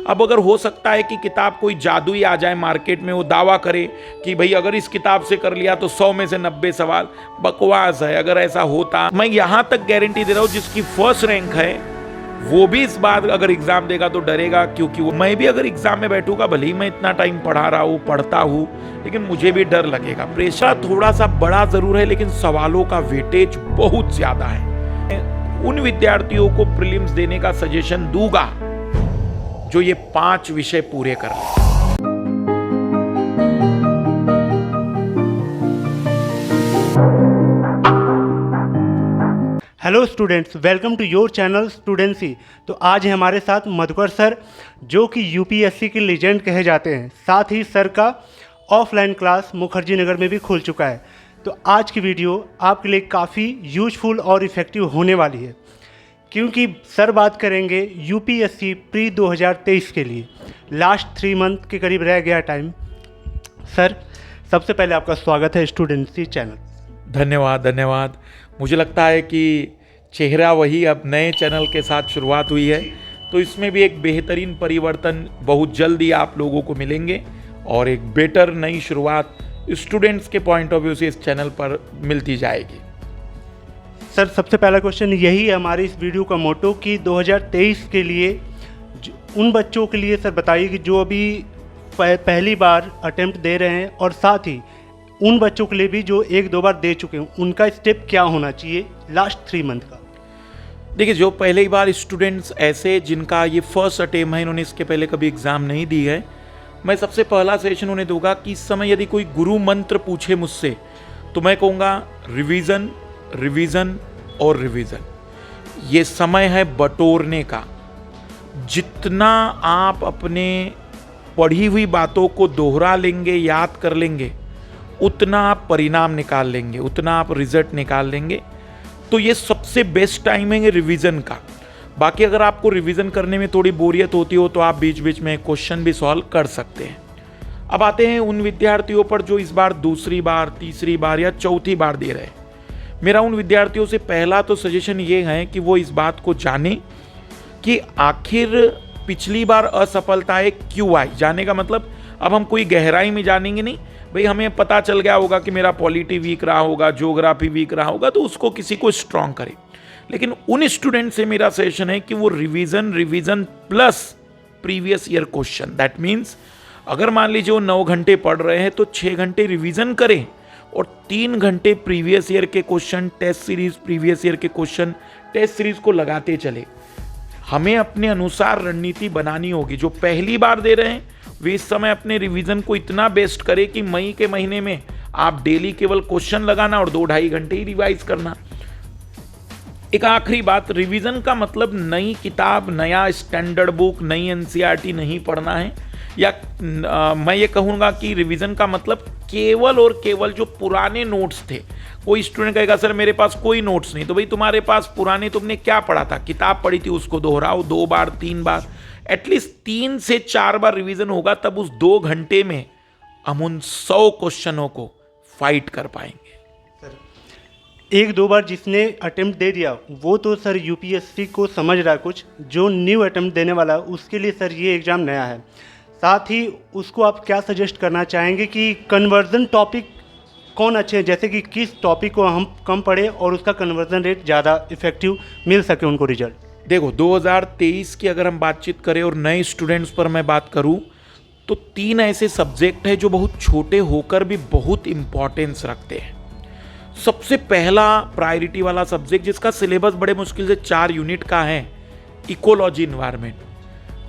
अब अगर हो सकता है कि किताब कोई जादुई आ जाए मार्केट में, वो दावा करे कि भाई अगर इस किताब से कर लिया तो 100 में से 90 सवाल, बकवास है। अगर ऐसा होता, मैं यहां तक गारंटी दे रहा हूं जिसकी फर्स्ट रैंक है वो भी इस बार अगर एग्जाम देगा तो डरेगा, क्योंकि वो, मैं भी अगर एग्जाम में बैठूंगा, भले ही मैं इतना टाइम पढ़ा रहा हूँ, पढ़ता हूँ, लेकिन मुझे भी डर लगेगा। प्रेशर थोड़ा सा बड़ा जरूर है, लेकिन सवालों का वेटेज बहुत ज्यादा है। उन विद्यार्थियों को प्रीलिम्स देने का सजेशन दूंगा जो ये 5 विषय पूरे कर ले। Hello students, welcome to your channel Studency. तो आज है हमारे साथ मधुकर सर, जो कि यूपीएससी के लेजेंड कहे जाते हैं। साथ ही सर का ऑफलाइन क्लास मुखर्जी नगर में भी खुल चुका है। तो आज की वीडियो आपके लिए काफ़ी यूजफुल और इफ़ेक्टिव होने वाली है, क्योंकि सर बात करेंगे यूपीएससी प्री 2023 के लिए। लास्ट 3 मंथ के करीब रह गया टाइम। सर, सबसे पहले आपका स्वागत है स्टूडेंसी चैनल। धन्यवाद। मुझे लगता है कि चेहरा वही, अब नए चैनल के साथ शुरुआत हुई है, तो इसमें भी एक बेहतरीन परिवर्तन बहुत जल्दी आप लोगों को मिलेंगे और एक बेटर नई शुरुआत स्टूडेंट्स के पॉइंट ऑफ व्यू से इस चैनल पर मिलती जाएगी। सर, सबसे पहला क्वेश्चन यही है हमारी इस वीडियो का मोटो कि 2023 के लिए उन बच्चों के लिए सर बताइए कि जो अभी पहली बार अटेम्प्ट दे रहे हैं, और साथ ही उन बच्चों के लिए भी जो 1-2 बार दे चुके हैं, उनका स्टेप क्या होना चाहिए लास्ट 3 मंथ का। देखिए, जो पहली बार स्टूडेंट्स ऐसे जिनका ये फर्स्ट अटेम्प्ट है, इन्होंने इसके पहले कभी एग्जाम नहीं दी है, मैं सबसे पहला सेशन उन्हें दूंगा कि इस समय यदि कोई गुरु मंत्र पूछे मुझसे तो मैं कहूँगा रिवीजन रिवीजन और रिवीजन। ये समय है बटोरने का। जितना आप अपने पढ़ी हुई बातों को दोहरा लेंगे, याद कर लेंगे, उतना आप परिणाम निकाल लेंगे, उतना आप रिजल्ट निकाल लेंगे। तो ये सबसे बेस्ट टाइम है रिवीजन का। बाकी अगर आपको रिवीजन करने में थोड़ी बोरियत होती हो तो आप बीच बीच में क्वेश्चन भी सॉल्व कर सकते हैं। अब आते हैं उन विद्यार्थियों पर जो इस बार दूसरी बार, तीसरी बार या चौथी बार दे रहे हैं। मेरा उन विद्यार्थियों से पहला तो सजेशन ये है कि वो इस बात को जाने कि आखिर पिछली बार असफलताएं क्यों आई। जाने का मतलब अब हम कोई गहराई में जानेंगे नहीं, भाई हमें पता चल गया होगा कि मेरा पॉलिटी वीक रहा होगा, ज्योग्राफी वीक रहा होगा, तो उसको किसी को स्ट्रांग करे। लेकिन उन स्टूडेंट से मेरा सजेशन है कि वो revision plus previous year question. That means अगर मान लीजिए वो 9 घंटे पढ़ रहे हैं तो 6 घंटे रिवीजन करें और 3 घंटे प्रीवियस ईयर के question, test series, previous year के क्वेश्चन, टेस्ट सीरीज को लगाते चले। हमें अपने अनुसार रणनीति बनानी होगी। जो पहली बार दे रहे हैं वे इस समय अपने रिवीजन को इतना बेस्ट करे कि मई के महीने में आप डेली केवल क्वेश्चन लगाना और 2-2.5 घंटे ही रिवाइज करना। एक आखिरी बात, रिवीजन का मतलब नई किताब, नया स्टैंडर्ड बुक, नई एनसीईआरटी नहीं पढ़ना है, या मैं ये कहूँगा कि रिवीजन का मतलब केवल और केवल जो पुराने नोट्स थे। कोई स्टूडेंट कहेगा सर मेरे पास कोई नोट्स नहीं, तो भाई तुम्हारे पास पुराने तुमने क्या पढ़ा था, किताब पढ़ी थी, उसको दोहराओ 2 बार 3 बार, एटलीस्ट 3 से 4 बार रिवीजन होगा, तब उस 2 घंटे में हम उन 100 क्वेश्चनों को फाइट कर पाएंगे। सर, 1-2 बार जिसने अटेम्प्ट दे दिया वो तो सर यूपीएससी को समझ रहा है कुछ, जो न्यू अटेम्प्ट देने वाला है उसके लिए सर ये एग्ज़ाम नया है। साथ ही उसको आप क्या सजेस्ट करना चाहेंगे कि कन्वर्जन टॉपिक कौन अच्छे हैं, जैसे कि किस टॉपिक को हम कम पढ़े और उसका कन्वर्जन रेट ज़्यादा इफेक्टिव मिल सके उनको रिजल्ट। देखो, 2023 की अगर हम बातचीत करें और नए स्टूडेंट्स पर मैं बात करूं तो 3 ऐसे सब्जेक्ट हैं जो बहुत छोटे होकर भी बहुत इंपॉर्टेंस रखते हैं। सबसे पहला प्रायोरिटी वाला सब्जेक्ट जिसका सिलेबस बड़े मुश्किल से 4 यूनिट का है, इकोलॉजी इन्वायरमेंट,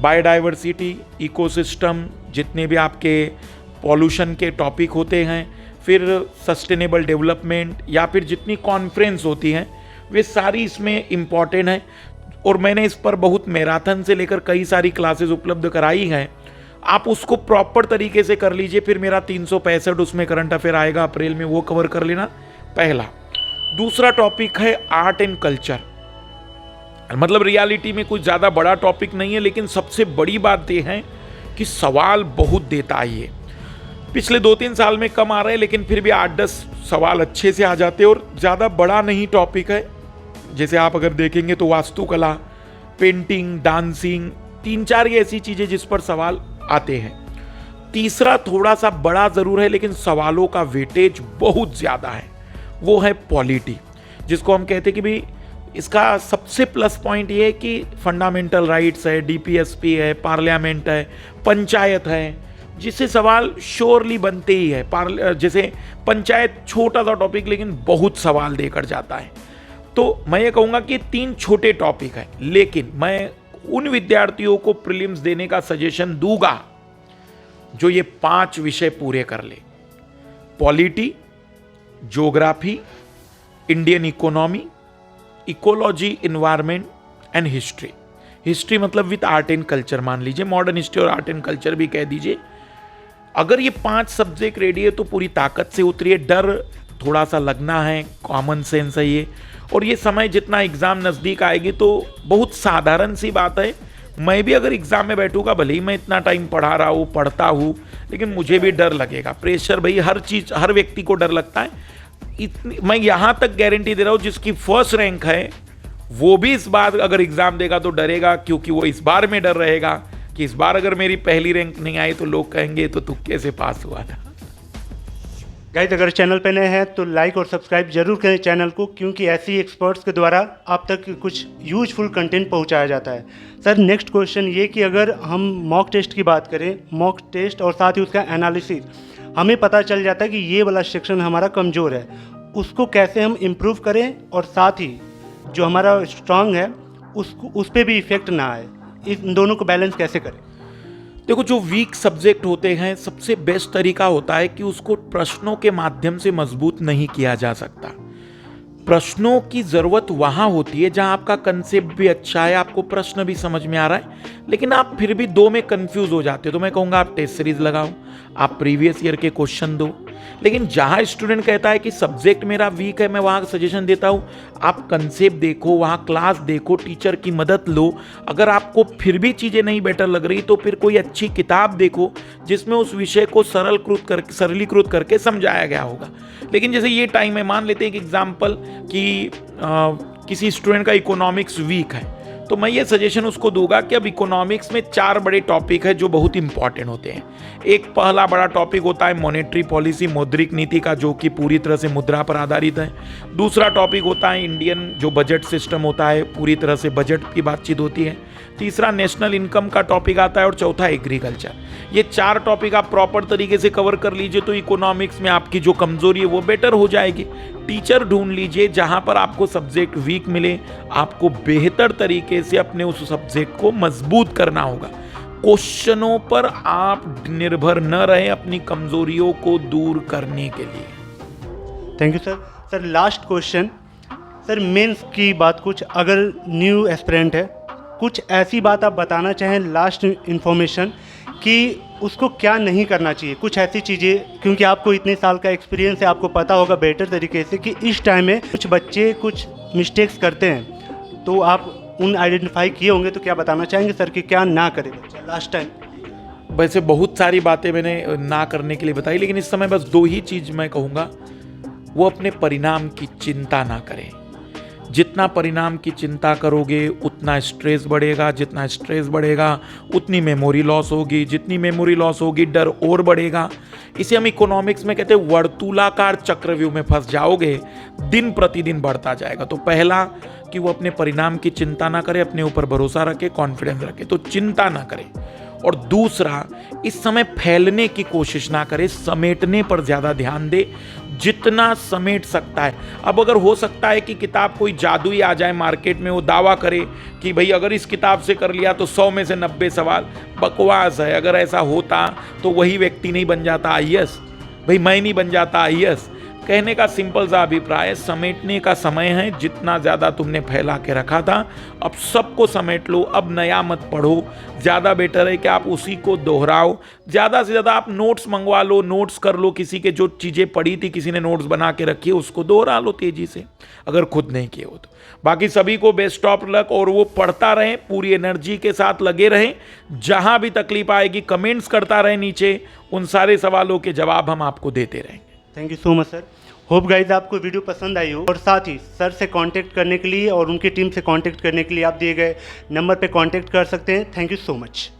बायोडाइवर्सिटी, इकोसिस्टम, जितने भी आपके पॉल्यूशन के टॉपिक होते हैं, फिर सस्टेनेबल डेवलपमेंट या फिर जितनी कॉन्फ्रेंस होती हैं, वे सारी इसमें इम्पॉर्टेंट है। और मैंने इस पर बहुत मैराथन से लेकर कई सारी क्लासेस उपलब्ध कराई हैं। आप उसको प्रॉपर तरीके से कर लीजिए, फिर मेरा 365 उसमें करंट अफेयर आएगा अप्रैल में, वो कवर कर लेना, पहला। दूसरा टॉपिक है आर्ट एंड कल्चर। मतलब रियलिटी में कुछ ज़्यादा बड़ा टॉपिक नहीं है, लेकिन सबसे बड़ी बात यह है कि सवाल बहुत देता है ये। पिछले 2-3 साल में कम आ रहे हैं, लेकिन फिर भी 8-10 सवाल अच्छे से आ जाते हैं और ज़्यादा बड़ा नहीं टॉपिक है। जैसे आप अगर देखेंगे तो वास्तुकला, पेंटिंग, डांसिंग, तीन चार ये ऐसी चीजें जिस पर सवाल आते हैं। तीसरा थोड़ा सा बड़ा जरूर है लेकिन सवालों का वेटेज बहुत ज्यादा है, वो है पॉलिटी, जिसको हम कहते हैं कि भाई इसका सबसे प्लस पॉइंट ये है कि फंडामेंटल राइट्स है, डीपीएसपी है, पार्लियामेंट है, पंचायत है, जिससे सवाल श्योरली बनते ही है। जैसे पंचायत छोटा सा टॉपिक लेकिन बहुत सवाल देकर जाता है। तो मैं ये कहूँगा कि तीन छोटे टॉपिक हैं, लेकिन मैं उन विद्यार्थियों को प्रीलिम्स देने का सजेशन दूंगा जो ये 5 विषय पूरे कर ले: polity, geography, Indian economy, ecology, environment and history. History मतलब विद आर्ट एंड कल्चर मान लीजिए, मॉडर्न हिस्ट्री और आर्ट एंड कल्चर भी कह दीजिए। अगर ये 5 सब्जेक्ट रेडी है तो पूरी ताकत से उतरिए, डर थोड़ा सा लगना है, कॉमन सेंस है ये। और ये समय जितना एग्जाम नज़दीक आएगी तो बहुत साधारण सी बात है, मैं भी अगर एग्जाम में बैठूंगा, भले ही मैं इतना टाइम पढ़ा रहा हूँ, पढ़ता हूँ, लेकिन मुझे भी डर लगेगा। प्रेशर भाई हर चीज़, हर व्यक्ति को डर लगता है। मैं यहाँ तक गारंटी दे रहा हूँ जिसकी फर्स्ट रैंक है वो भी इस बार अगर एग्जाम देगा तो डरेगा, क्योंकि वो इस बार में डर रहेगा कि इस बार अगर मेरी पहली रैंक नहीं आई तो लोग कहेंगे तो तुक्के से पास हुआ था। गाइस, अगर चैनल पे नए हैं तो लाइक और सब्सक्राइब जरूर करें चैनल को, क्योंकि ऐसी एक्सपर्ट्स के द्वारा आप तक कुछ यूजफुल कंटेंट पहुंचाया जाता है। सर, नेक्स्ट क्वेश्चन ये कि अगर हम मॉक टेस्ट की बात करें, मॉक टेस्ट और साथ ही उसका एनालिसिस, हमें पता चल जाता है कि ये वाला सेक्शन हमारा कमज़ोर है, उसको कैसे हम इम्प्रूव करें और साथ ही जो हमारा स्ट्रांग है उसको उस पर भी इफेक्ट ना आए, इन दोनों को बैलेंस कैसे करें? देखो, जो वीक सब्जेक्ट होते हैं सबसे बेस्ट तरीका होता है कि उसको प्रश्नों के माध्यम से मजबूत नहीं किया जा सकता। प्रश्नों की ज़रूरत वहाँ होती है जहाँ आपका कंसेप्ट भी अच्छा है, आपको प्रश्न भी समझ में आ रहा है, लेकिन आप फिर भी दो में कंफ्यूज हो जाते हो। तो मैं कहूँगा आप टेस्ट सीरीज लगाओ, आप प्रीवियस ईयर के क्वेश्चन दो। लेकिन जहाँ स्टूडेंट कहता है कि सब्जेक्ट मेरा वीक है, मैं वहाँ सजेशन देता हूँ आप कंसेप्ट देखो, वहाँ क्लास देखो, टीचर की मदद लो। अगर आपको फिर भी चीज़ें नहीं बेटर लग रही तो फिर कोई अच्छी किताब देखो जिसमें उस विषय को सरलीकृत करके समझाया गया होगा। लेकिन जैसे ये टाइम है, मान लेते हैं कि एग्जाम्पल कि किसी स्टूडेंट का इकोनॉमिक्स वीक है, तो मैं ये सजेशन उसको दूंगा कि अब इकोनॉमिक्स में 4 बड़े टॉपिक है जो बहुत इंपॉर्टेंट होते हैं। एक पहला बड़ा टॉपिक होता है मॉनेटरी पॉलिसी, मौद्रिक नीति का, जो कि पूरी तरह से मुद्रा पर आधारित है। दूसरा टॉपिक होता है इंडियन जो बजट सिस्टम होता है, पूरी तरह से बजट की बातचीत होती है। तीसरा नेशनल इनकम का टॉपिक आता है और चौथा एग्रीकल्चर। ये 4 टॉपिक आप प्रॉपर तरीके से कवर कर लीजिए तो इकोनॉमिक्स में आपकी जो कमजोरी है वो बेटर हो जाएगी। टीचर ढूंढ लीजिए जहां पर आपको सब्जेक्ट वीक मिले, आपको बेहतर तरीके से अपने उस सब्जेक्ट को मजबूत करना होगा। क्वेश्चनों पर आप निर्भर न रहें अपनी कमजोरियों को दूर करने के लिए। Thank you sir. Sir, last question, sir mains की बात, कुछ अगर न्यू एस्पिरेंट है, कुछ ऐसी बात आप बताना चाहें, लास्ट इन्फॉर्मेशन कि उसको क्या नहीं करना चाहिए, कुछ ऐसी चीज़ें, क्योंकि आपको इतने साल का एक्सपीरियंस है, आपको पता होगा बेटर तरीके से कि इस टाइम में कुछ बच्चे कुछ मिस्टेक्स करते हैं, तो आप उन आइडेंटिफाई किए होंगे, तो क्या बताना चाहेंगे सर कि क्या ना करें बच्चे लास्ट टाइम? वैसे बहुत सारी बातें मैंने ना करने के लिए बताई, लेकिन इस समय बस 2 ही चीज़ मैं कहूँगा, वो अपने परिणाम की चिंता ना करें। जितना परिणाम की चिंता करोगे उतना स्ट्रेस बढ़ेगा, जितना स्ट्रेस बढ़ेगा उतनी मेमोरी लॉस होगी, जितनी मेमोरी लॉस होगी डर और बढ़ेगा। इसे हम इकोनॉमिक्स में कहते हैं वर्तुलाकार चक्रव्यूह में फंस जाओगे, दिन प्रतिदिन बढ़ता जाएगा। तो पहला कि वो अपने परिणाम की चिंता ना करे, अपने ऊपर भरोसा रखे, कॉन्फिडेंस रखे, तो चिंता ना करे। और दूसरा, इस समय फैलने की कोशिश ना करे, समेटने पर ज़्यादा ध्यान दे, जितना समेट सकता है। अब अगर हो सकता है कि किताब कोई जादुई आ जाए मार्केट में, वो दावा करे कि भाई अगर इस किताब से कर लिया तो 100 में से 90 सवाल, बकवास है। अगर ऐसा होता तो वही व्यक्ति नहीं बन जाता IAS, भाई मैं नहीं बन जाता IAS। कहने का सिंपल सा अभिप्राय है, समेटने का समय है। जितना ज़्यादा तुमने फैला के रखा था अब सबको समेट लो, अब नया मत पढ़ो। ज़्यादा बेटर है कि आप उसी को दोहराओ। ज़्यादा से ज़्यादा आप नोट्स मंगवा लो, नोट्स कर लो, किसी के जो चीज़ें पढ़ी थी किसी ने नोट्स बना के रखी है उसको दोहरा लो तेज़ी से, अगर खुद नहीं किए हो तो। बाकी सभी को बेस्ट ऑफ लक, और वो पढ़ता रहें, पूरी एनर्जी के साथ लगे रहें। जहाँ भी तकलीफ आएगी कमेंट्स करता रहें नीचे, उन सारे सवालों के जवाब हम आपको देते रहेंगे। Thank you so much sir. Hope guys आपको वीडियो पसंद आई हो, और साथ ही सर से कांटेक्ट करने के लिए और उनकी टीम से कांटेक्ट करने के लिए आप दिए गए नंबर पे कांटेक्ट कर सकते हैं। Thank you so much.